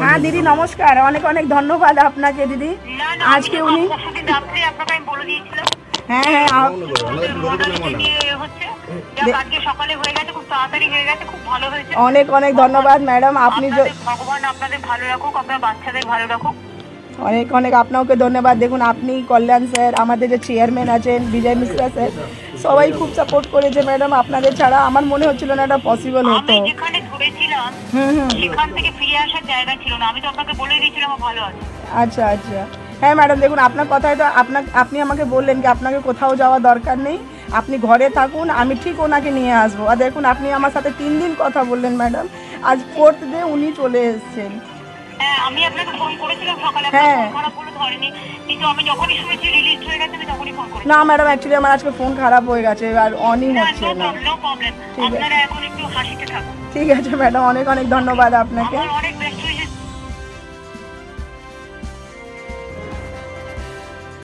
হ্যাঁ দিদি নমস্কার, অনেক অনেক ধন্যবাদ আপনাকে দিদি। আজকে উনি হ্যাঁ হ্যাঁ অনেক অনেক ধন্যবাদ ম্যাডাম, আপনি ভগবান আপনাদের ভালো রাখুক, আপনার বাচ্চাদের ভালো রাখুক। অনেক অনেক আপনাকে ধন্যবাদ। দেখুন আপনি, কল্যাণ স্যার, আমাদের যে চেয়ারম্যান আছেন বিজয় মিশ্রা স্যার, সবাই খুব সাপোর্ট করেছে ম্যাডাম। আপনাদের ছাড়া আমার মনে হচ্ছিল না এটা পসিবল হতো। আমি যেখানে ধরেছিলাম সেখান থেকে ফিরে আসার জায়গা ছিল না, আমি তো আপনাকে বলে দিয়েছিলাম ভালো আছে। আচ্ছা আচ্ছা, হ্যাঁ ম্যাডাম দেখুন আপনার কথায় তো আপনি আমাকে বললেন কি আপনাকে কোথাও যাওয়া দরকার নেই, আপনি ঘরে থাকুন, আমি ঠিক ওনাকে নিয়ে আসবো। আর দেখুন আপনি আমার সাথে 3 দিন কথা বললেন ম্যাডাম, আজ 4th ডে উনি চলে এসেছেন। হ্যাঁ আমি আপনাকে ফোন করেছিলাম সকালে, হ্যাঁ খারাপ বলে ধরেনি, কিন্তু আমি যখনই শুনেছি রিলিজ হয়ে গেছে আমি তখনই ফোন করেছি। না ম্যাডাম অ্যাকচুয়ালি আমার আজকে ফোন খারাপ হয়ে গেছে আর অনই হচ্ছে না। নো প্রবলেম, ঠিক আছে আপনারা এখন একটু হাসিতে থাকুন। ঠিক আছে ম্যাডাম, অনেক অনেক ধন্যবাদ আপনাকে। আমার অনেক